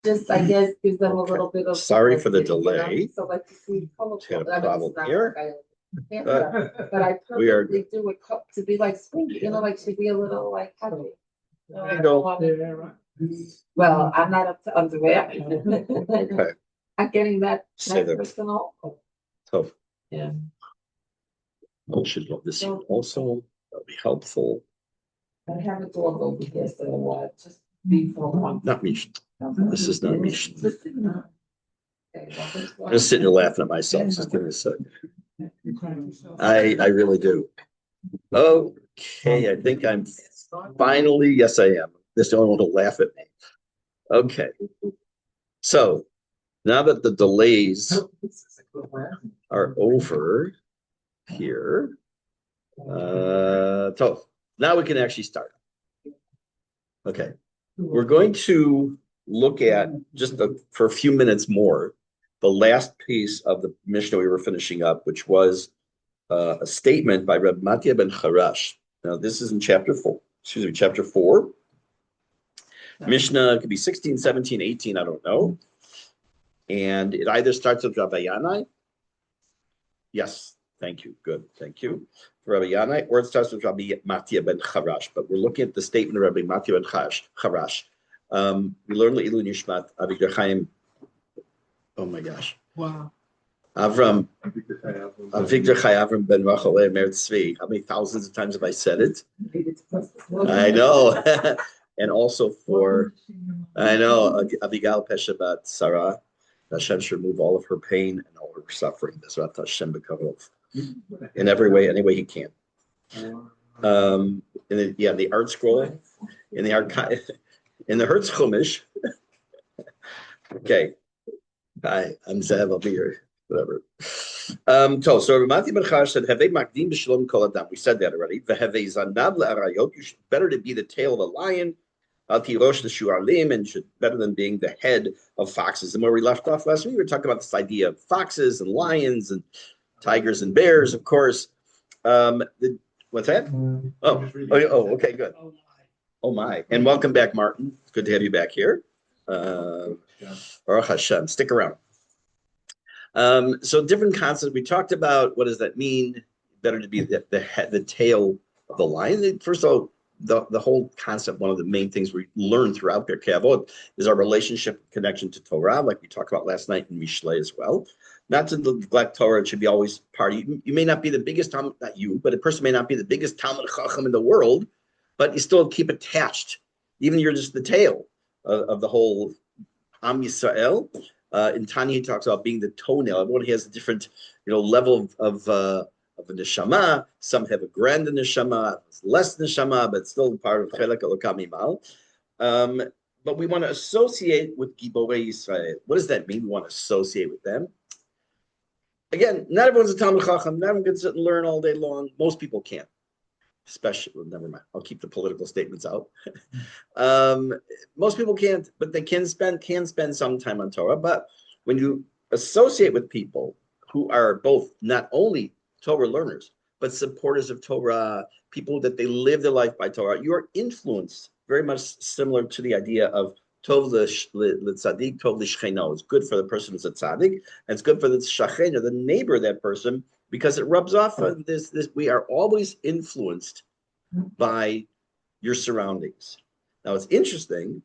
just, I guess, gives them a little bit of. Sorry for the delay. So like to see colorful. Had a problem here. But I We are purposely do it to be like spring, like to be a little like happy. Well, I'm not up to underwear. Okay. I'm getting that Say that. personal. So Yeah. I should love this also. That'll be helpful. I haven't gone over this in a while, just before one. Not Mishne. This is not Mishne. Okay, well, I'm just sitting here laughing at myself. Just give me a second. I really do. Okay, I think I'm finally, yes, I am. This don't want to laugh at me. Okay. So now that the delays are over here, so now we can actually start. Okay. We're going to look at just for a few minutes more the last piece of the Mishnah we were finishing up, which was a statement by Reb Mattia ben Charash. Now, this is in chapter 4. Mishnah could be 16, 17, 18, I don't know. And it either starts with Rabbi Yanai. Yes, thank you. Good, thank you. Rabbi Yanai, or it starts with Rabbi Mattia ben Charash. But we're looking at the statement of Rabbi Mattia ben Charash. We learned Le'ilu Nishmat Avigdor Chaim. Oh my gosh. Wow. Avram Avigdor Chai Avram ben Rachel Mer Tzvi. How many thousands of times have I said it? I know. And also for, I know, Abigail Peshabat Sarah. Hashem should remove all of her pain and all her suffering. Bezrat Hashem b'kavod. In every way, any way he can. And then, yeah, the art scroll, in the archive, in the Hertz Chumash. Okay. Hi, I'm Zev. I'll be here. Whatever. So Matthew ben Charash said, "Havei makdim b'shalom kol adam." We said that already. V'havei zanav le'arayot. You should better to be the tail of a lion. Al tirosh l'shualim, and should better than being the head of foxes. And where we left off last week, we were talking about this idea of foxes and lions and tigers and bears, of course. What's that? Oh, okay, good. Oh my, and welcome back, Martin. It's good to have you back here. Baruch Hashem, stick around. So different concepts. We talked about what does that mean? Better to be the head, the tail of the lion. First of all, the whole concept, one of the main things we learn throughout Pirke Avot is our relationship connection to Torah, like we talked about last night in Mishne as well. Not to neglect Torah, it should be always part of you. You may not be the biggest Talmud, not you, but a person may not be the biggest Talmud Chacham in the world, but you still keep attached. Even you're just the tail of the whole Am Yisrael. In Tanya, he talks about being the toenail. Everyone has a different, level of a neshama. Some have a grand neshama, less neshama, but still part of Chelek Elokam Imal. But we want to associate with Giborei Yisrael. What does that mean? We want to associate with them. Again, not everyone's a Talmud Chacham. Not everyone can sit and learn all day long. Most people can't. Especially, well, never mind. I'll keep the political statements out. Most people can't, but they can spend some time on Torah. But when you associate with people who are both not only Torah learners, but supporters of Torah, people that they live their life by Torah, you are influenced very much similar to the idea of Tov l'tzadik, Tov l'shcheno. It's good for the person who's a tzaddik, and it's good for the shachen, or the neighbor of that person, because it rubs off of this. We are always influenced by your surroundings. Now, it's interesting,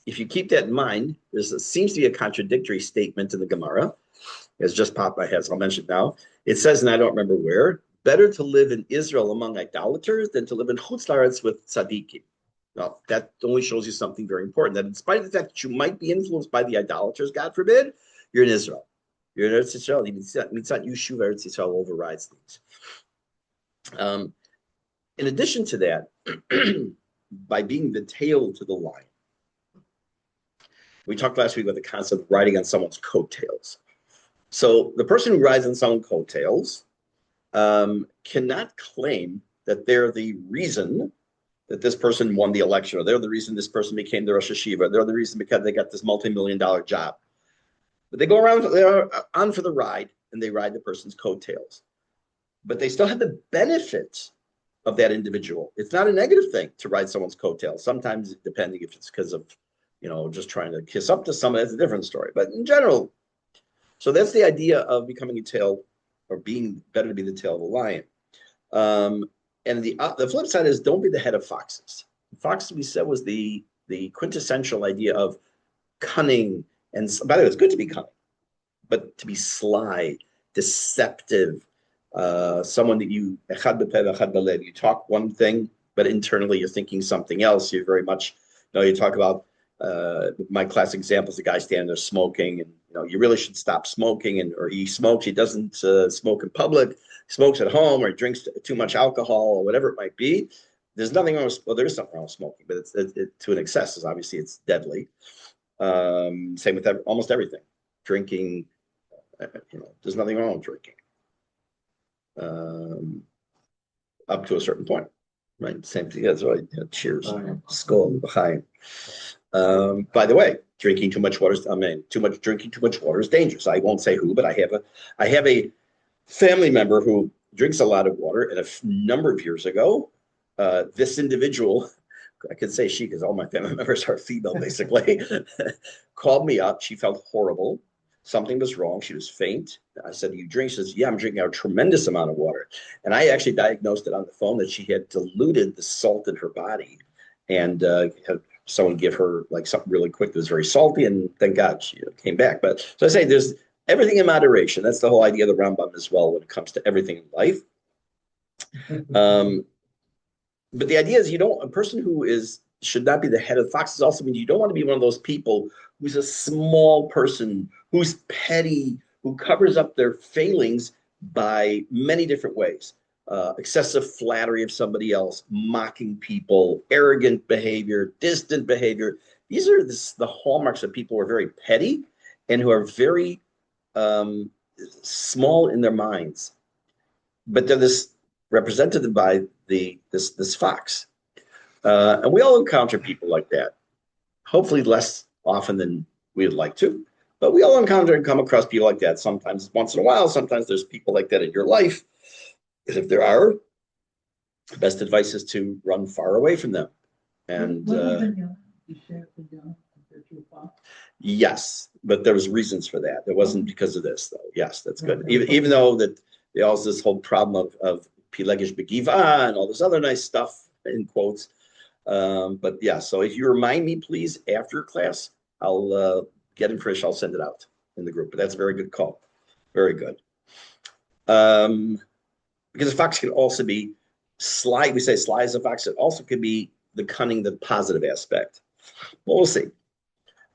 if you keep that in mind, there seems to be a contradictory statement in the Gemara. It's just popped my head, so I'll mention it now. It says, and I don't remember where, better to live in Israel among idolaters than to live in Chutz La'aretz with tzaddikim. Now, that only shows you something very important, that in spite of the fact that you might be influenced by the idolaters, God forbid, you're in Israel. You're in Eretz Yisrael. Mitzat Yushuv Eretz Yisrael overrides things. In addition to that, by being the tail to the lion, we talked last week about the concept of riding on someone's coattails. So the person who rides on someone's coattails cannot claim that they're the reason that this person won the election, or they're the reason this person became the Rosh Hashiva, they're the reason because they got this multi-million-dollar job. But they go around, they're on for the ride, and they ride the person's coattails. But they still have the benefits of that individual. It's not a negative thing to ride someone's coattails. Sometimes, depending if it's because of, just trying to kiss up to someone, that's a different story. But in general, so that's the idea of becoming a tail, or being better to be the tail of a lion. And the flip side is, don't be the head of foxes. Foxes, we said, was the quintessential idea of cunning. And by the way, it's good to be cunning, but to be sly, deceptive, someone that you talk one thing, but internally you're thinking something else. You're very much, you talk about my classic example is the guy standing there smoking, and you really should stop smoking, or he smokes, he doesn't smoke in public, smokes at home, or drinks too much alcohol, or whatever it might be. There's nothing wrong with, well, there is something wrong with smoking, but it's to an excess, is obviously it's deadly. Same with almost everything. Drinking, there's nothing wrong with drinking. Up to a certain point, right? Same thing. That's right. Cheers. Skol, l'chaim. By the way, drinking too much water is, drinking too much water is dangerous. I won't say who, but I have a family member who drinks a lot of water, and a number of years ago, this individual, I could say she, because all my family members are female, basically, called me up. She felt horrible. Something was wrong. She was faint. I said, "Do you drink?" She says, "Yeah, I'm drinking a tremendous amount of water." And I actually diagnosed it on the phone that she had diluted the salt in her body, and had someone give her like something really quick that was very salty, and thank God she came back. But so I say there's everything in moderation. That's the whole idea of the Rambam as well when it comes to everything in life. But the idea is, a person who should not be the head of foxes also means you don't want to be one of those people who's a small person, who's petty, who covers up their failings by many different ways. Excessive flattery of somebody else, mocking people, arrogant behavior, distant behavior. These are the hallmarks of people who are very petty and who are very small in their minds. But they're represented by this fox. And we all encounter people like that. Hopefully less often than we'd like to, but we all encounter and come across people like that sometimes, once in a while. Sometimes there's people like that in your life. And if there are, the best advice is to run far away from them. And yes, but there was reasons for that. It wasn't because of this, though. Yes, that's good. Even though that they also this whole problem of Pilegish Begiva and all this other nice stuff in quotes. But yeah, so if you remind me, please, after class, I'll get in fresh. I'll send it out in the group. But that's a very good call. Very good. Because a fox can also be sly. We say sly as a fox. It also could be the cunning, the positive aspect. Well, we'll see.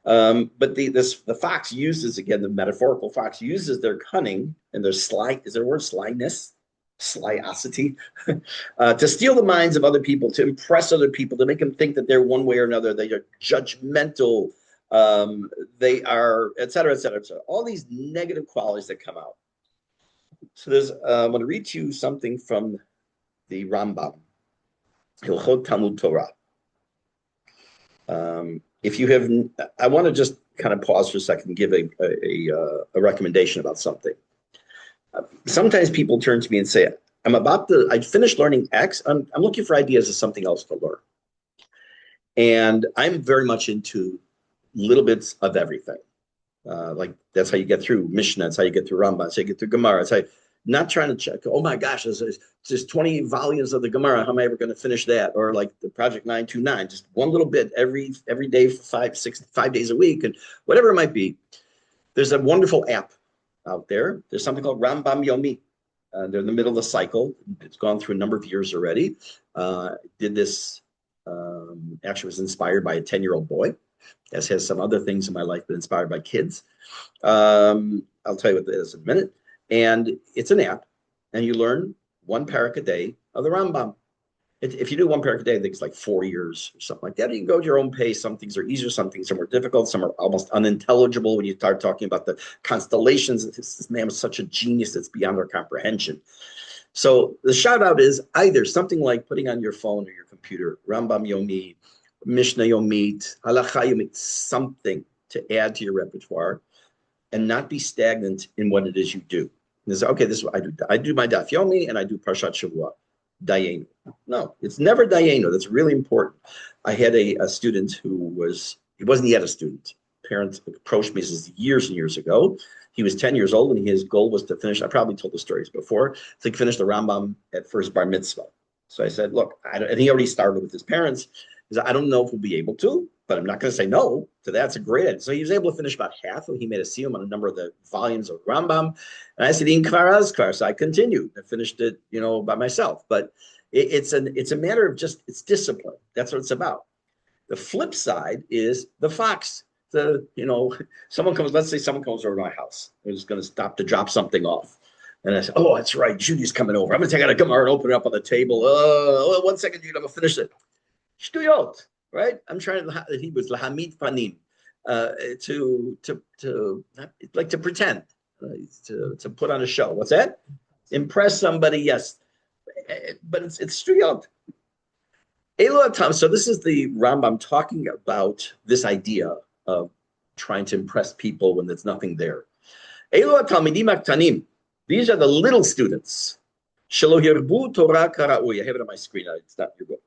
But the fox uses, again, the metaphorical fox uses their cunning and their sly, is there a word, slyness? Slyosity, to steal the minds of other people, to impress other people, to make them think that they're one way or another. They are judgmental. They are, et cetera, et cetera, et cetera. All these negative qualities that come out. So I'm going to read to you something from the Rambam, Hilchot Talmud Torah. If you have, I want to just kind of pause for a second and give a recommendation about something. Sometimes people turn to me and say, I finished learning X. I'm looking for ideas of something else to learn. And I'm very much into little bits of everything. Like that's how you get through Mishne. That's how you get through Rambam. That's how you get through Gemara. That's how not trying to check, oh my gosh, there's 20 volumes of the Gemara. How am I ever going to finish that? Or like the Project 929, just one little bit every day for 5 days a week, and whatever it might be. There's a wonderful app out there. There's something called Rambam Yomi. They're in the middle of the cycle. It's gone through a number of years already. Did this, actually was inspired by a 10-year-old boy, as has some other things in my life, but inspired by kids. I'll tell you what that is in a minute. And it's an app, and you learn one parak a day of the Rambam. If you do one parak a day, I think it's like 4 years or something like that. You can go at your own pace. Some things are easier, some things are more difficult, some are almost unintelligible when you start talking about the constellations. This man was such a genius that's beyond our comprehension. So the shout out is either something like putting on your phone or your computer, Rambam Yomi, Mishne Yomit, Halacha Yomit, something to add to your repertoire and not be stagnant in what it is you do. And say, okay, this is what I do. I do my Daf Yomi and I do Parshat Shavua. Dayenu. No, it's never Dayenu. That's really important. I had a student who he wasn't yet a student. Parents approached me, this is years and years ago. He was 10 years old and his goal was to finish, I probably told the stories before, to finish the Rambam at first bar mitzvah. So I said, look, and he already started with his parents. He said, I don't know if we'll be able to, but I'm not going to say no to that. It's a great idea. So he was able to finish about half. He made a siyum on a number of the volumes of Rambam. And I said, in kvar azkar. So I continued. I finished it, by myself. But it's a matter of just, it's discipline. That's what it's about. The flip side is the fox. Someone comes, let's say someone comes over to my house. They're just going to stop to drop something off. And I said, oh, that's right. Judy's coming over. I'm going to take out a Gemara and open it up on the table. 1 second, Judy, I'm going to finish it. Shtuyot, right? I'm trying to, he was lahamid panim, to pretend, to put on a show. What's that? Impress somebody, yes. But it's shtuyot. So this is the Rambam talking about this idea of trying to impress people when there's nothing there. These are the little students. I have it on my screen. It's not your book.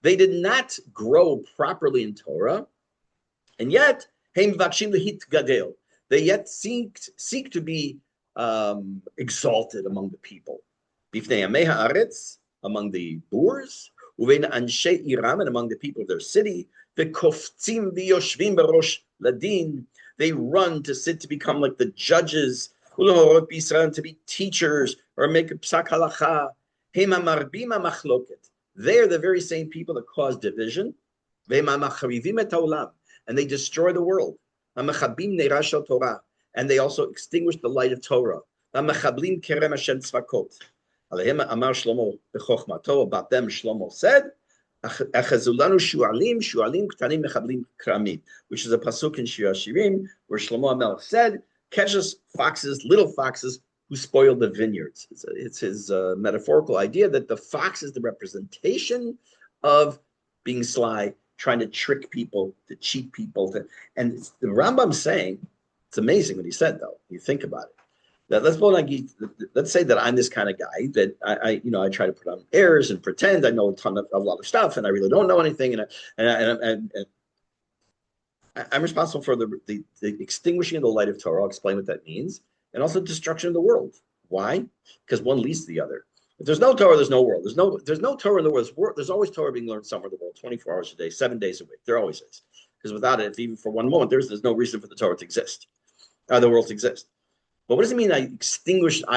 They did not grow properly in Torah, and yet they yet seek to be exalted among the people. Among the boors, and among the people of their city. They run to sit to become like the judges, to be teachers, or make a psak halacha. They are the very same people that cause division, and they destroy the world. And they also extinguish the light of Torah. About them, Shlomo said, which is a pasuk in Shir Hashirim, where Shlomo HaMelech said, catch us foxes, little foxes, who spoiled the vineyards. It's his metaphorical idea that the fox is the representation of being sly, trying to trick people, to cheat people. And the Rambam's saying, it's amazing what he said, though. You think about it. That let's say that I'm this kind of guy that I try to put on airs and pretend I know a lot of stuff, and I really don't know anything, and I'm responsible for the extinguishing of the light of Torah. I'll explain what that means, and also destruction of the world. Why? Because one leads to the other. If there's no Torah, there's no world. There's no Torah in the world. There's always Torah being learned somewhere in the world, 24 hours a day, 7 days a week. There always is. Because without it, if even for one moment, there's no reason for the Torah to exist, the world to exist. But what does it mean? I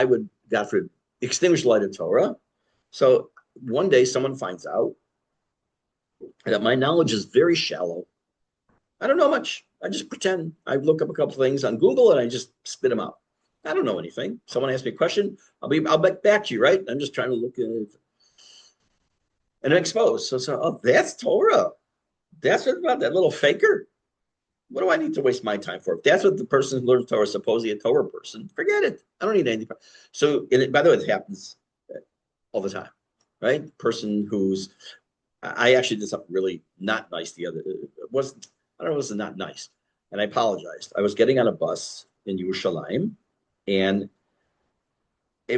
would, God forbid, extinguish the light of Torah. So one day someone finds out that my knowledge is very shallow. I don't know much. I just pretend. I look up a couple of things on Google and I just spit them out. I don't know anything. Someone asks me a question, I'll back to you, right? I'm just trying to look at it. And I'm exposed. So that's Torah. That's what about that little faker. What do I need to waste my time for? If that's what the person who learns Torah is supposedly a Torah person, forget it. I don't need anything. So, by the way, it happens all the time, right? Person I actually did something really not nice I don't know, it was not nice. And I apologized. I was getting on a bus in Yerushalayim, and I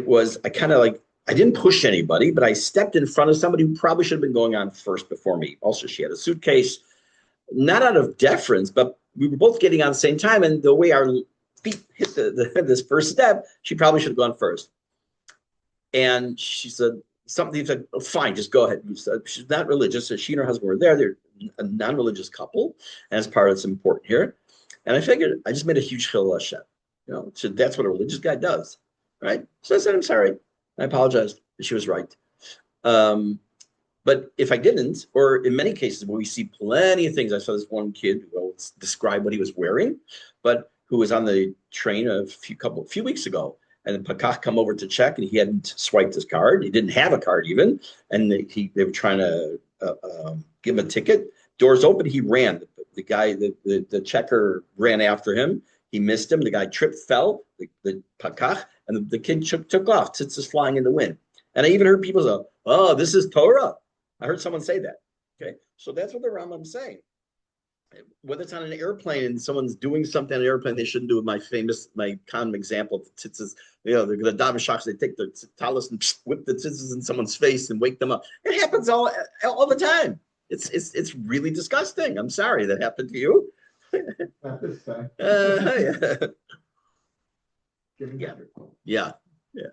didn't push anybody, but I stepped in front of somebody who probably should have been going on first before me. Also, she had a suitcase, not out of deference, but we were both getting on at the same time, and the way our feet hit this first step, she probably should have gone first. And she said something, like, oh, fine, just go ahead. She's not religious, so she and her husband were there. They're a non-religious couple, and as part of it's important here. And I figured I just made a huge chilul Hashem. So that's what a religious guy does, right? So I said, I'm sorry. I apologized. She was right. But if I didn't, or in many cases where we see plenty of things, I saw this one kid who will describe what he was wearing, but who was on the train a few weeks ago, and the pakach come over to check, and he hadn't swiped his card. He didn't have a card even, and they were trying to give him a ticket. Doors open, he ran. The guy, the checker ran after him. He missed him. The guy tripped, fell, the pakach, and the kid took off. Tzitzis flying in the wind. And I even heard people say, oh, this is Torah. I heard someone say that. Okay, so that's what the Rambam's saying. Whether it's on an airplane and someone's doing something on an airplane they shouldn't do, my common example of tzitzis, they're going to daven shachs, they take the talis and whip the tzitzis in someone's face and wake them up. It happens all the time. It's really disgusting. I'm sorry that happened to you. Not this time. Yeah. Yeah. Yeah. Yeah.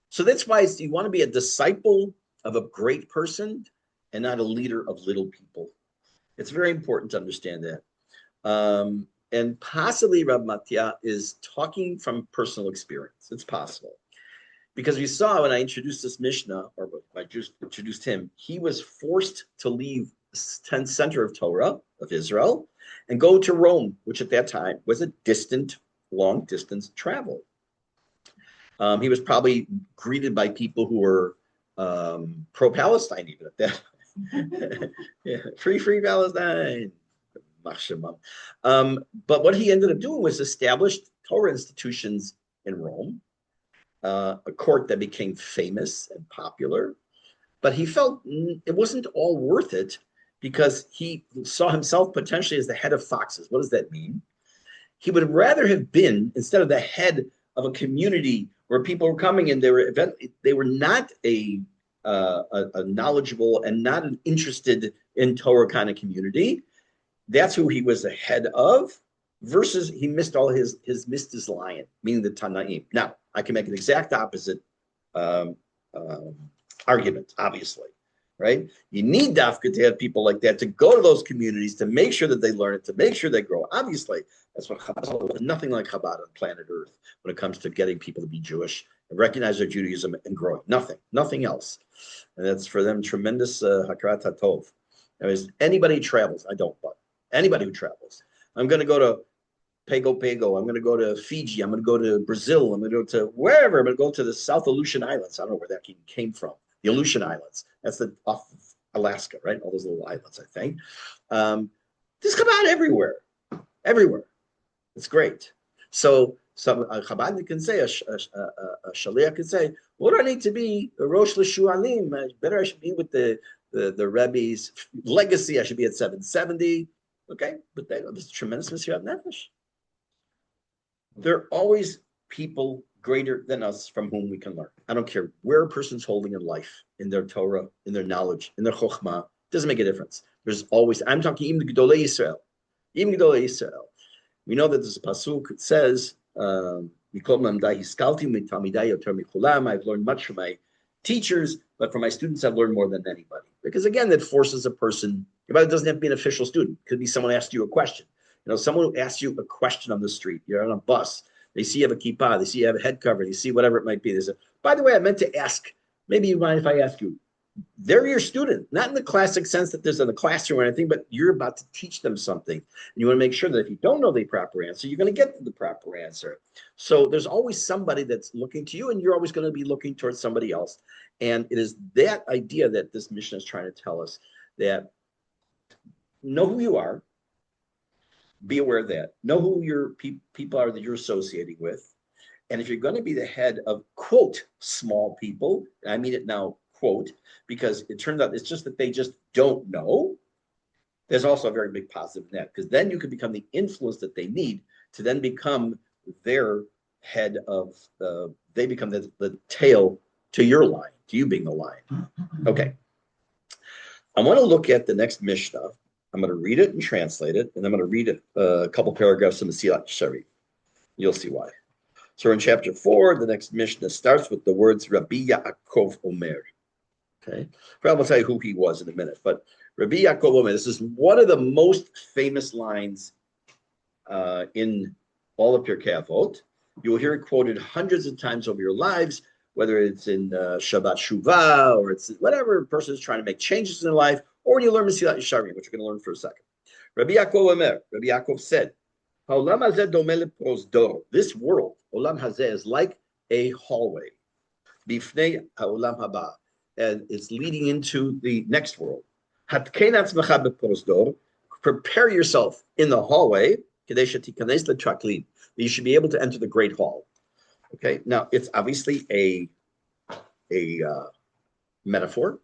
So that's why you want to be a disciple of a great person and not a leader of little people. It's very important to understand that. And possibly Rab Mattia is talking from personal experience. It's possible. Because we saw when I introduced this Mishnah, or I just introduced him, he was forced to leave the center of Torah, of Israel, and go to Rome, which at that time was a distant, long distance travel. He was probably greeted by people who were pro-Palestine even at that time. Yeah, free Palestine. But what he ended up doing was established Torah institutions in Rome, a court that became famous and popular. But he felt it wasn't all worth it because he saw himself potentially as the head of foxes. What does that mean? He would rather have been, instead of the head of a community where people were coming and they were not a knowledgeable and not an interested in Torah kind of community. That's who he was the head of, versus he missed his lion, meaning the Tanaim. Now, I can make an exact opposite argument, obviously, right? You need dafka to have people like that to go to those communities to make sure that they learn it, to make sure they grow. Obviously, that's what Chabad is. Nothing like Chabad on planet Earth when it comes to getting people to be Jewish and recognize their Judaism and growing. Nothing else. And that's for them tremendous hakarat hatov. Anybody travels, I don't, but anybody who travels, I'm going to go to Pago. I'm going to go to Fiji. I'm going to go to Brazil. I'm going to go to wherever. I'm going to go to the South Aleutian Islands. I don't know where that came from. The Aleutian Islands. That's off of Alaska, right? All those little islands, I think. There's Chabad everywhere. It's great. So some Chabad can say, a Shaliach can say, what do I need to be? A Rosh L'Shualim. Better I should be with the Rebbe's legacy. I should be at 770. Okay, but there's tremendous Mesirat Nefesh. There are always people greater than us from whom we can learn. I don't care where a person's holding in life, in their Torah, in their knowledge, in their chokhmah. Doesn't make a difference. There's always, I'm talking even the Gedolei Yisrael. Even Gedolei Yisrael. We know that there's a pasuk. It says, I've learned much from my teachers, but from my students, I've learned more than anybody. Because again, that forces a person, but it doesn't have to be an official student. It could be someone asked you a question. Someone who asks you a question on the street, you're on a bus, they see you have a kippah, they see you have a head cover, they see whatever it might be. They say, by the way, I meant to ask, maybe you mind if I ask you? They're your student, not in the classic sense that there's in the classroom or anything, but you're about to teach them something. And you want to make sure that if you don't know the proper answer, you're going to get the proper answer. So there's always somebody that's looking to you, and you're always going to be looking towards somebody else. And it is that idea that this mission is trying to tell us, that know who you are, be aware of that, know who your people are that you're associating with. And if you're going to be the head of, quote, small people, I mean it now, quote, because it turns out it's just that they just don't know. There's also a very big positive in that, because then you can become the influence that they need to then become their head of, they become the tail to your line, to you being the line. Okay. I want to look at the next Mishnah. I'm going to read it and translate it, and I'm going to read a couple paragraphs of Mesilat Yesharim. You'll see why. So in chapter 4, the next Mishnah starts with the words Rabbi Yaakov Omer. Okay, probably will tell you who he was in a minute, but Rabbi Yaakov Omer, this is one of the most famous lines in all of Pirke Avot. You will hear it quoted hundreds of times over your lives, whether it's in Shabbat Shuvah, or it's whatever a person is trying to make changes in their life, or when you learn Mesilat Yesharim, which we're going to learn for a second. Rabbi Yaakov Omer, Rabbi Yaakov said, Ha'olam hazeh domeh leprosdor. This world, Olam hazeh, is like a hallway. Bifnei ha'olam haba. And it's leading into the next world. Hatkein atzmecha beprosdor. Prepare yourself in the hallway. Kadei shetikanes letraklin. You should be able to enter the great hall. Okay, now it's obviously a metaphor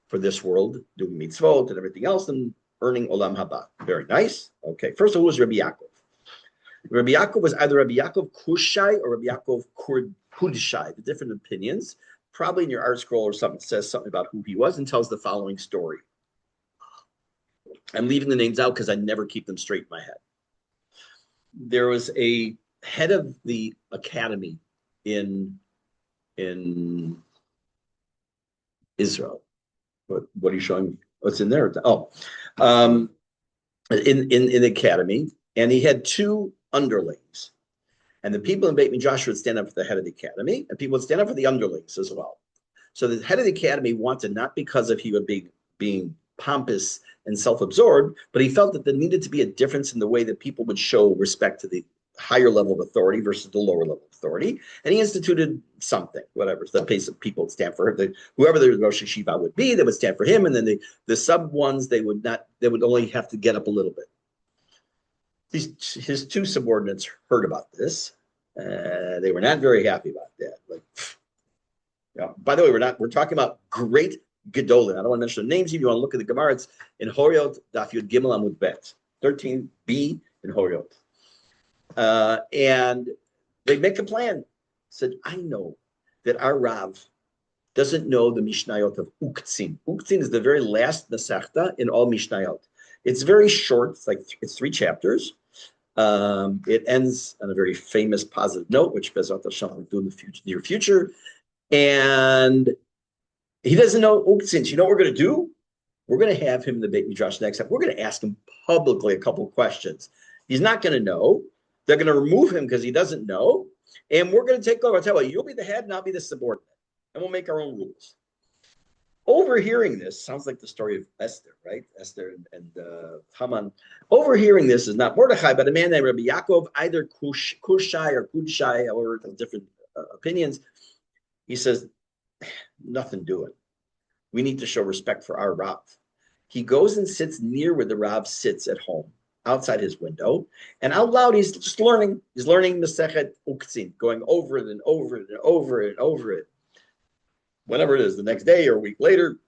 for this world, doing mitzvot and everything else, and earning olam haba. Very nice. Okay, first of all, who was Rabbi Yaakov? Rabbi Yaakov was either Rabbi Yaakov Kushai or Rabbi Yaakov Kudshai. The different opinions. Probably in your art scroll or something says something about who he was and tells the following story. I'm leaving the names out because I never keep them straight in my head. There was a head of the academy in Israel. What are you showing me? What's in there? Oh, in the academy, and he had two underlings. And the people in Beit Midrash would stand up for the head of the academy, and people would stand up for the underlings as well. So the head of the academy wanted, not because of he would be being pompous and self-absorbed, but he felt that there needed to be a difference in the way that people would show respect to the higher level of authority versus the lower level of authority. And he instituted something, whatever, the pace of people would stand for whoever the Rosh Hashiva would be, they would stand for him. And then the sub ones, they would only have to get up a little bit. His two subordinates heard about this. They were not very happy about that. Like, yeah. By the way, we're talking about great Gedolim. I don't want to mention the names. If you want to look at the Gemara, it's in Horiot, Daf Yud Gimel Amud Bet, 13b in Horiot. And they make a plan. Said, I know that our Rav doesn't know the Mishnayot of Uktzin. Uktzin is the very last Masechta in all Mishnayot. It's very short. It's 3 chapters. It ends on a very famous positive note, which Bezrat Hashem will do in the near future. And he doesn't know Uktzin. So you know what we're going to do? We're going to have him in the Beit Midrash next time. We're going to ask him publicly a couple of questions. He's not going to know. They're going to remove him because he doesn't know. And we're going to take over. I'll tell you, you'll be the head and I'll be the subordinate. And we'll make our own rules. Overhearing this sounds like the story of Esther, right? Esther and Haman. Overhearing this is not Mordechai, but a man named Rabbi Yaakov, either Kushai or Kudshai, or different opinions. He says, nothing doing. We need to show respect for our Rav. He goes and sits near where the Rav sits at home, outside his window, and out loud he's just learning. He's learning Masechet Uktzin, going over it and over it and over it and over it. Whenever it is, the next day or a week later,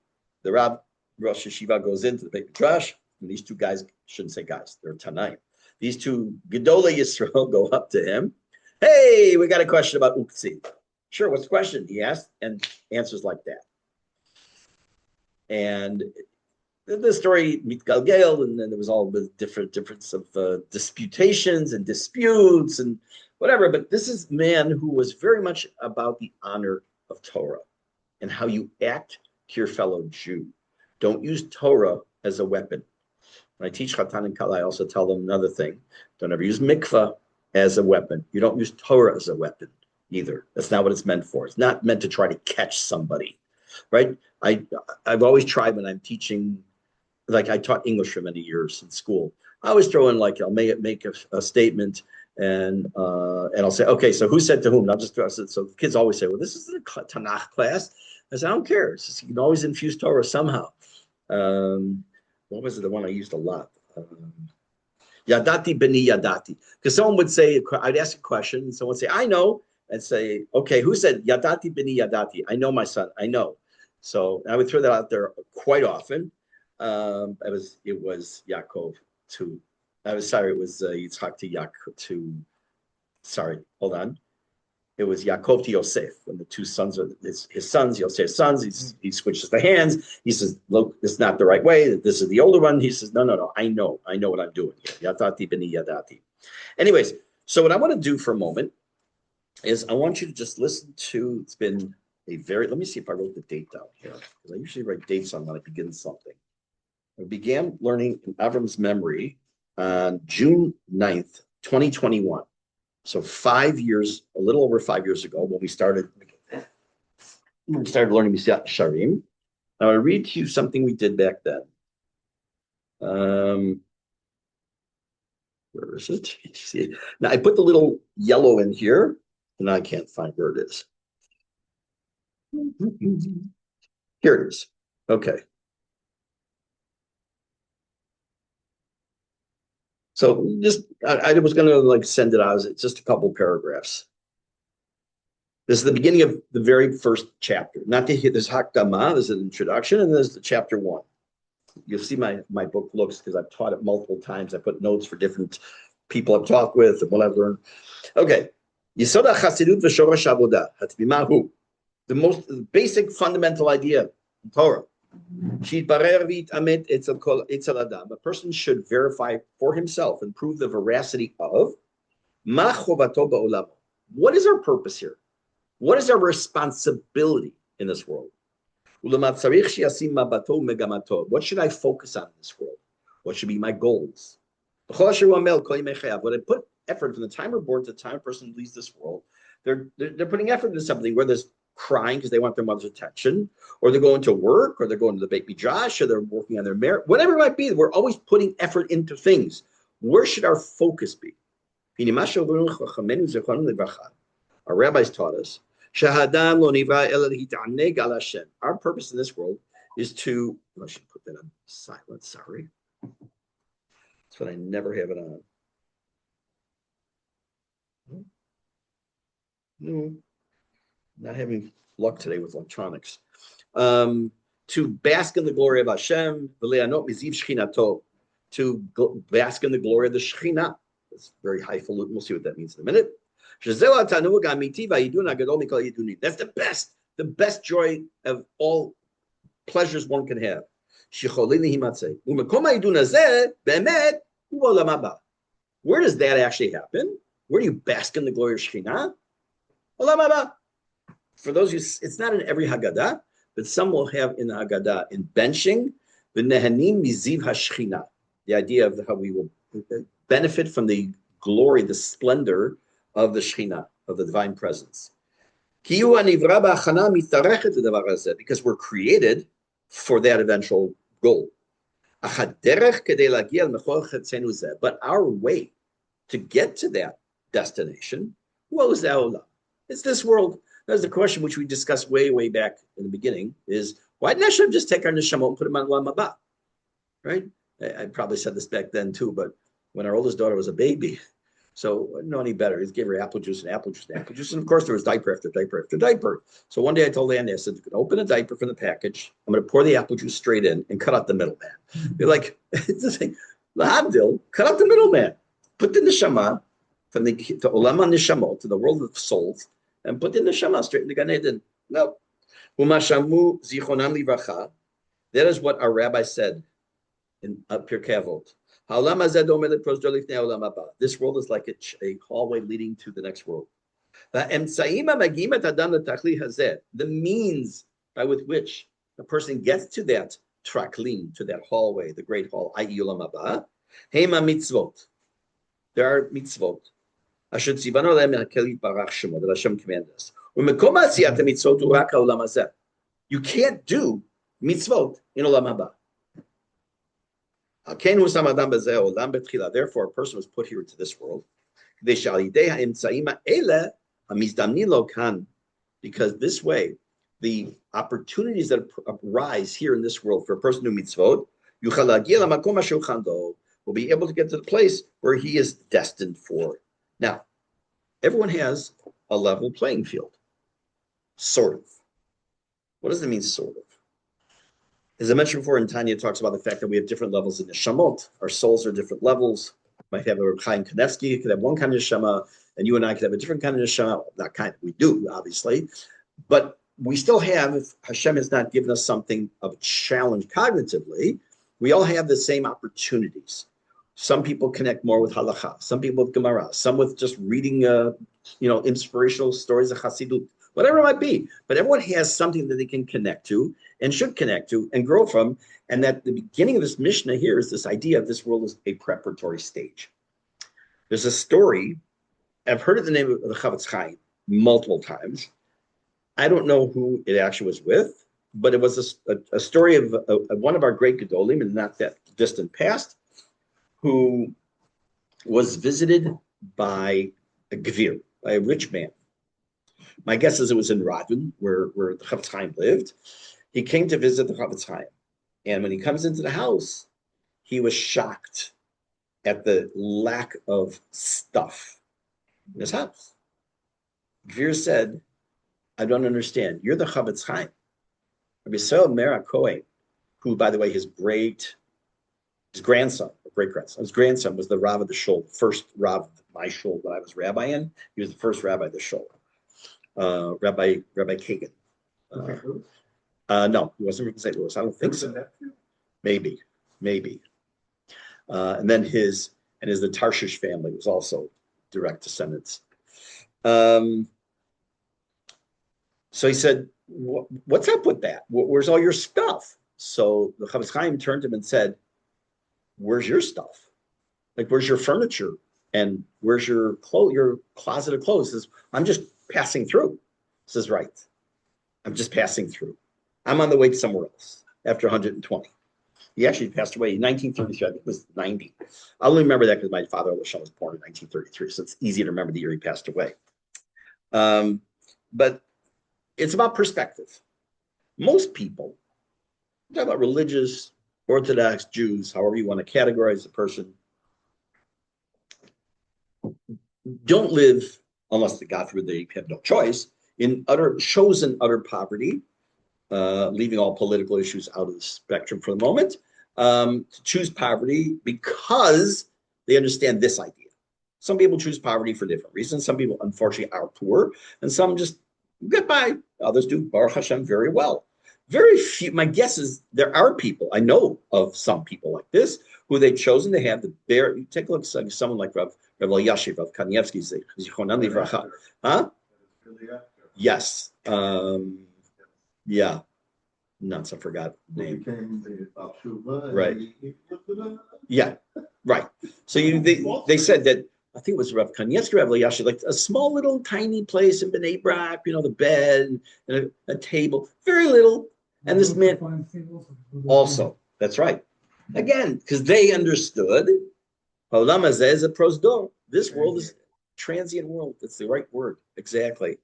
the Rav Rosh Hashiva goes into the Beit Midrash, and these two guys, shouldn't say guys, they're Tanaim. These two Gedolei Yisrael go up to him. Hey, we got a question about Uktzin. Sure, what's the question? He asked, and answers like that. And the story mitgalgel, and then there was all the difference of disputations and disputes and whatever. But this is a man who was very much about the honor of Torah and how you act to your fellow Jew. Don't use Torah as a weapon. When I teach Chatan and Kala, I also tell them another thing. Don't ever use mikvah as a weapon. You don't use Torah as a weapon either. That's not what it's meant for. It's not meant to try to catch somebody, right? I've always tried when I'm teaching, like I taught English for many years in school. I always throw in, like, I'll make a statement and I'll say, okay, so who said to whom? And I'll just throw it. So the kids always say, well, this is a Tanakh class. I said, I don't care. It's just, you can always infuse Torah somehow. What was it? The one I used a lot. Yadati b'ni yadati. Because someone would say, I'd ask a question, and someone would say, I know. And say, okay, who said yadati b'ni yadati? I know, my son. I know. So I would throw that out there quite often. It was Yaakov to. I was sorry. It was Yitzhak to Yaakov to. Sorry, hold on. It was Yaakov to Yosef when the two sons are his sons. Yosef's sons. He switches the hands. He says, "Look, this is not the right way. This is the older one." He says, "No. I know what I'm doing here. Yadati b'ni yadati." Anyways, so what I want to do for a moment is I want you to just listen to. It's been a very. Let me see if I wrote the date down here, because I usually write dates on when I begin something. I began learning in Avram's memory on June 9th, 2021. So 5 years, a little over 5 years ago, when we started learning Misiat Sharim. I want to read to you something we did back then. Where is it? See it? Now I put the little yellow in here, and I can't find where it is. Here it is. Okay. So just, I was going to send it out. It's just a couple paragraphs. This is the beginning of the very first chapter. Not to hit this Hakdama, this is an introduction, and this is the chapter 1. You'll see my book looks, because I've taught it multiple times. I put notes for different people I've talked with and what I've learned. Okay. Yisod HaChasidut v'Shorash Avodah. The most basic fundamental idea in Torah. A person should verify for himself and prove the veracity of what is our purpose here? What is our responsibility in this world? What should I focus on in this world? What should be my goals? When I put effort from the time we're born to the time a person leaves this world, they're putting effort into something, whether it's crying because they want their mother's attention, or they're going to work, or they're going to the Beit Midrash, or they're working on their marriage, whatever it might be. We're always putting effort into things. Where should our focus be? Our rabbis taught us, our purpose in this world is to, I should put that on silent, sorry. That's what I never have it on. No, not having luck today with electronics. To bask in the glory of Hashem, to bask in the glory of the Shekhinah. It's very highfalutin. We'll see what that means in a minute. That's the best joy of all pleasures one can have. Where does that actually happen? Where do you bask in the glory of Shekhinah? For those who, it's not in every Haggadah, but some will have in the Haggadah in benching, the idea of how we will benefit from the glory, the splendor of the Shekhinah, of the divine presence. Because we're created for that eventual goal. But our way to get to that destination, it's this world. That's the question which we discussed way back in the beginning, is why didn't Hashem just take our neshamot and put them on Olam Haba? Right? I probably said this back then too, but when our oldest daughter was a baby, so I didn't know any better. He gave her apple juice and apple juice and apple juice. And of course, there was diaper after diaper after diaper. So one day I told Andy, I said, you can open a diaper from the package. I'm going to pour the apple juice straight in and cut out the middleman. They're like, it's the thing. Lahabdil, cut out the middleman. Put the neshama from the Olam HaNeshamot, to the world of souls, and put the neshama straight in the Gan Eden. No. Umashamu zichonam livracha. That is what our rabbi said in Pirke Avot. This world is like a hallway leading to the next world. The means by which a person gets to that traklim, to that hallway, the great hall, i.e. Olam Haba, hema mitzvot. There are mitzvot. That Hashem commanded us. You can't do mitzvot in Olam Haba. Therefore, a person was put here into this world. Because this way, the opportunities that arise here in this world for a person who mitzvot, will be able to get to the place where he is destined for. Now, everyone has a level playing field. Sort of. What does it mean, sort of? As I mentioned before, in Tanya talks about the fact that we have different levels in the neshamot. Our souls are different levels. Might have a Chaim Kanevsky could have one kind of neshama, and you and I could have a different kind of neshama. Well, not kind of, we do, obviously. But we still have, if Hashem has not given us something of a challenge cognitively, we all have the same opportunities. Some people connect more with halacha, some people with Gemara, some with just reading, inspirational stories of Hasidut, whatever it might be. But everyone has something that they can connect to and should connect to and grow from. And that the beginning of this Mishne here is this idea of this world as a preparatory stage. There's a story, I've heard of the name of the Chavetz Chaim multiple times. I don't know who it actually was with, but it was a story of one of our great Gedolim in not that distant past, who was visited by a Gvir, by a rich man. My guess is it was in Radin, where the Chavetz Chaim lived. He came to visit the Chavetz Chaim. And when he comes into the house, he was shocked at the lack of stuff in his house. Gvir said, I don't understand. You're the Chavetz Chaim. Rabbi Yisrael Meir HaKohen, who, by the way, his great-grandson was the Rav of the Shul, the first Rav of my Shul that I was rabbi in. He was the first rabbi of the Shul, Rabbi Kagan. No, he wasn't from St. Louis. I don't think so. Maybe. And then his the Tarshish family was also direct descendants. So he said, what's up with that? Where's all your stuff? So the Chavetz Chaim turned to him and said, where's your stuff? Like, where's your furniture? And where's your closet of clothes? He says, I'm just passing through. He says, right. I'm just passing through. I'm on the way to somewhere else after 120. He actually passed away in 1933. I think it was 90. I only remember that because my father was born in 1933. So it's easy to remember the year he passed away. But it's about perspective. Most people, talk about religious, Orthodox Jews, however you want to categorize a person, don't live, unless God forbid they have no choice, in chosen utter poverty, leaving all political issues out of the spectrum for the moment, to choose poverty because they understand this idea. Some people choose poverty for different reasons. Some people, unfortunately, are poor, and some just get by. Others do, Baruch Hashem, very well. Very few, my guess is there are people, I know of some people like this, who they've chosen to have the bare, you take a look at someone like Rav Elyashiv of Kanievsky, Zichronan Livracha. Huh? Yes. Yeah. Nuts, I forgot the name. Right. Yeah, right. So they said that, I think it was Rav Kanievsky, Rav Elyashiv, like a small little tiny place in Bnei Brak, the bed and a table, very little. And this man also, that's right. Again, because they understood, Olam hazeh is a prosdor. This world is a transient world. That's the right word. Exactly.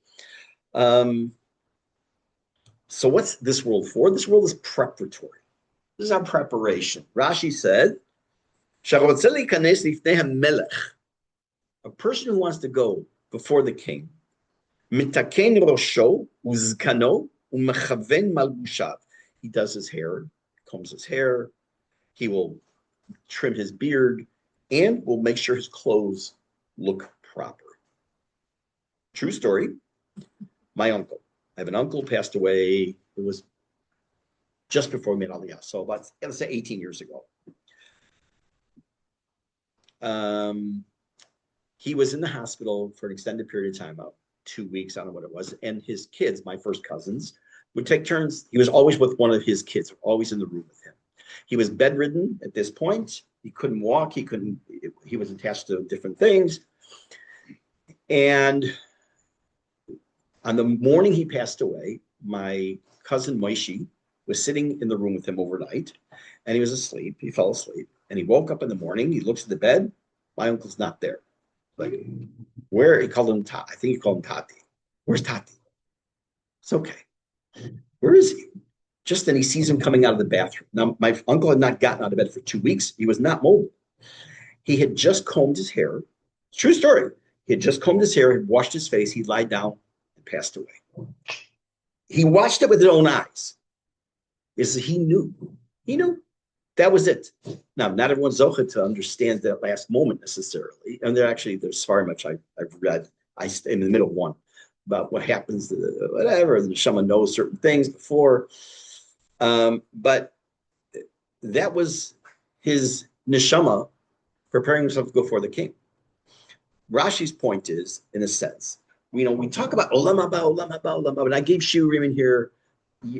So what's this world for? This world is preparatory. This is our preparation. Rashi said, a person who wants to go before the king, mitaken rosho uzkano umechaven malbushav. He does his hair, combs his hair, he will trim his beard, and will make sure his clothes look proper. True story. My uncle. I have an uncle who passed away. It was just before we made Aliyah, so about, let's say 18 years ago. He was in the hospital for an extended period of time, about 2 weeks, I don't know what it was, and his kids, my first cousins, would take turns. He was always with one of his kids, always in the room with him. He was bedridden at this point. He couldn't walk. He was attached to different things. And on the morning he passed away, my cousin Moishi was sitting in the room with him overnight, and he was asleep. He fell asleep, and he woke up in the morning. He looks at the bed. My uncle's not there. Like, where? He called him Tati. I think he called him Tati. Where's Tati? It's okay. Where is he? Just then he sees him coming out of the bathroom. Now, my uncle had not gotten out of bed for 2 weeks. He was not mobile. He had just combed his hair. True story. He had just combed his hair, had washed his face. He lied down and passed away. He watched it with his own eyes. He knew. He knew. That was it. Now, not everyone's zocheh to understand that last moment necessarily. And there's very much I've read. I'm in the middle of one about what happens, whatever. The neshama knows certain things before. But that was his neshama preparing himself to go before the king. Rashi's point is, in a sense, we talk about olam haba, olam haba, olam haba. And I gave shiurim in here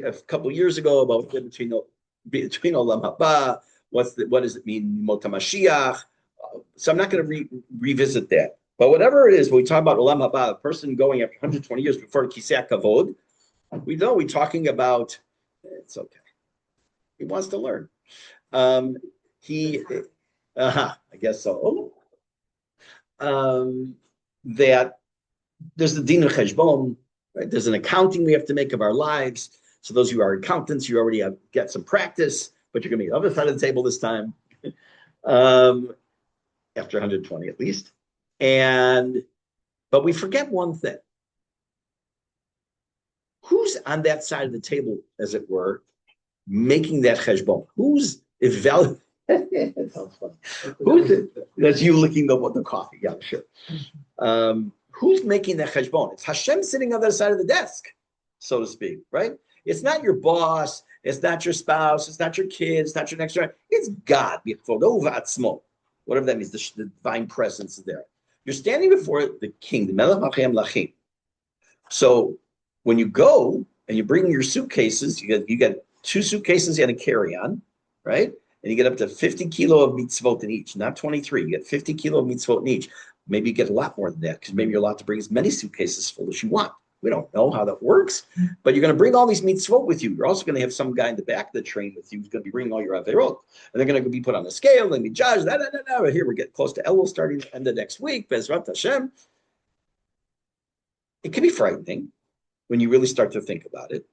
a couple of years ago about between olam haba, what does it mean, Mot HaMashiach. So I'm not going to revisit that. But whatever it is, when we talk about olam haba, a person going after 120 years before Kisei Kavod, we know we're talking about, it's okay. He wants to learn. I guess so. That there's the din of cheshbon, right? There's an accounting we have to make of our lives. So those of you who are accountants, you already get some practice, but you're going to be on the other side of the table this time, after 120 at least. But we forget one thing. Who's on that side of the table, as it were, making that cheshbon? Who's evaluating? That sounds funny. Who's it? That's you licking the coffee. Yeah, sure. Who's making that cheshbon? It's Hashem sitting on the other side of the desk, so to speak, right? It's not your boss. It's not your spouse. It's not your kids. It's not your next door. It's God. Whatever that means. The divine presence is there. You're standing before the king, the Melech Malchei Lachim. So when you go and you bring your suitcases, you got 2 suitcases you got to carry on, right? And you get up to 50 kilo of mitzvot in each, not 23. You get 50 kilo of mitzvot in each. Maybe you get a lot more than that because maybe you're allowed to bring as many suitcases full as you want. We don't know how that works, but you're going to bring all these mitzvot with you. You're also going to have some guy in the back of the train with you who's going to be bringing all your averot, and they're going to be put on a scale and be judged. Here we're getting close to Elul starting the end of next week. Bezrat Hashem. It can be frightening when you really start to think about it,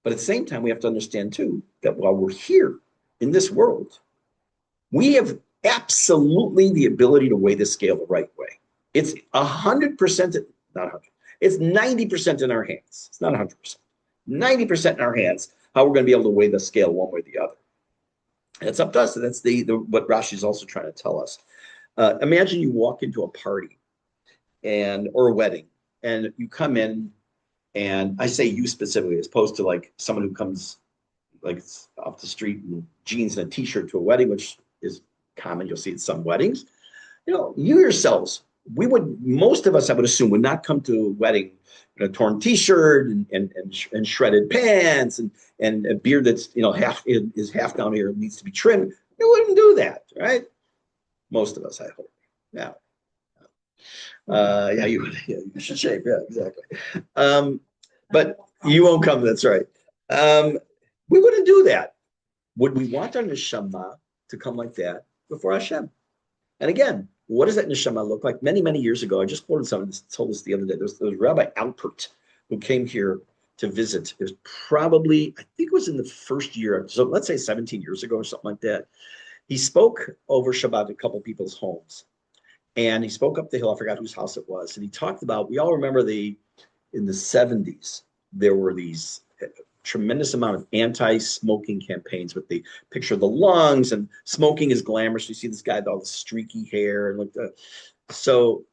but at the same time, we have to understand too that while we're here in this world, we have absolutely the ability to weigh the scale the right way. It's 100%, not 100. It's 90% in our hands. It's not 100%. 90% in our hands, how we're going to be able to weigh the scale one way or the other. And it's up to us. And that's what Rashi is also trying to tell us. Imagine you walk into a party or a wedding, and you come in, and I say you specifically, as opposed to like someone who comes like off the street in jeans and a t-shirt to a wedding, which is common. You'll see at some weddings. You yourselves, most of us, I would assume, would not come to a wedding in a torn t-shirt and shredded pants and a beard that's half down here and needs to be trimmed. You wouldn't do that, right? Most of us, I hope. Yeah. You should shave. Yeah, exactly. But you won't come. That's right. We wouldn't do that. Would we want our neshama to come like that before Hashem? And again, what does that neshama look like? Many, many years ago, I just quoted someone that told us the other day. There was Rabbi Alpert who came here to visit. It was probably, I think it was in the first year, so let's say 17 years ago or something like that. He spoke over Shabbat at a couple of people's homes. And he spoke up the hill. I forgot whose house it was. And he talked about, we all remember in the 70s, there were these tremendous amount of anti-smoking campaigns with the picture of the lungs, and smoking is glamorous. You see this guy with all the streaky hair. And so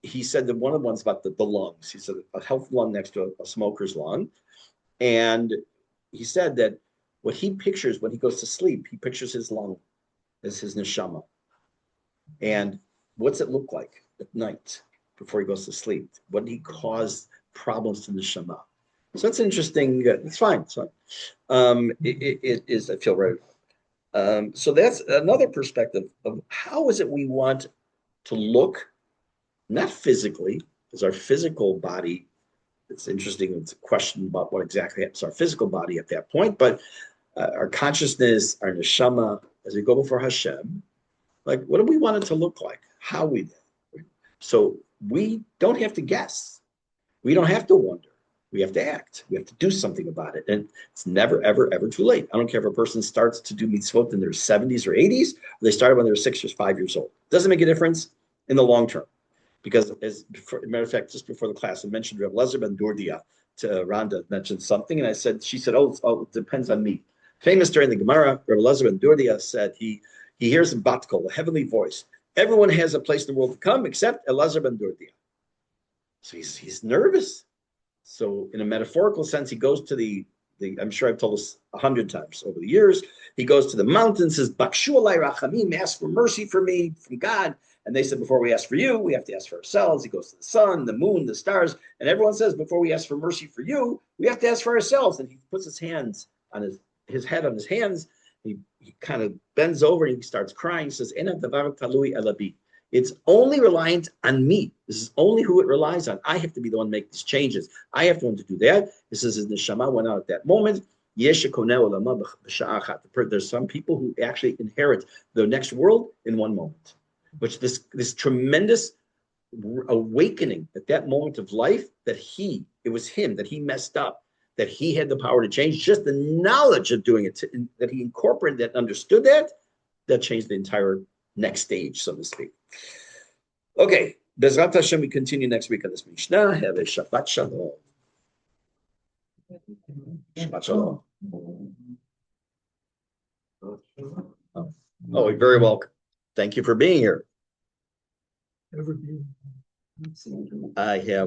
he said that one of the ones about the lungs, he said a healthy lung next to a smoker's lung. And he said that what he pictures when he goes to sleep, he pictures his lung as his neshama. And what's it look like at night before he goes to sleep? What did he cause problems to the neshama? So that's interesting. It's fine. It's fine. It is, I feel right. So that's another perspective of how is it we want to look, not physically, because our physical body, it's interesting. It's a question about what exactly happens to our physical body at that point, but our consciousness, our neshama, as we go before Hashem, like what do we want it to look like? How we do. So we don't have to guess. We don't have to wonder. We have to act. We have to do something about it. And it's never, ever, ever too late. I don't care if a person starts to do mitzvot in their 70s or 80s, or they started when they were 6 or 5 years old. Doesn't make a difference in the long term. Because as a matter of fact, just before the class, I mentioned Reb Elazar ben Dordia to Rhonda, mentioned something. And she said, oh, it depends on me. Famous during the Gemara, Reb Elazar ben Dordia said he hears in Batkol, the heavenly voice. Everyone has a place in the world to come except Elazar ben Dordia. So he's nervous. So in a metaphorical sense, he goes to I'm sure I've told this 100 times over the years, he goes to the mountain, says, Bakshu alai rachamim, ask for mercy for me from God. And they said, before we ask for you, we have to ask for ourselves. He goes to the sun, the moon, the stars. And everyone says, before we ask for mercy for you, we have to ask for ourselves. And he puts his hands on his head on his hands. He kind of bends over and he starts crying. He says, Enav davar talui elabi. It's only reliant on me. This is only who it relies on. I have to be the one to make these changes. I have to want to do that. This is his neshama went out at that moment. There's some people who actually inherit the next world in one moment, which this tremendous awakening at that moment of life that it was him, that he messed up, that he had the power to change, just the knowledge of doing it, that he incorporated that, understood that changed the entire next stage, so to speak. Okay, Bezrat Hashem, we continue next week on this Mishnah. Have a Shabbat Shalom. Shabbat Shalom. Oh, you're very welcome. Thank you for being here. I have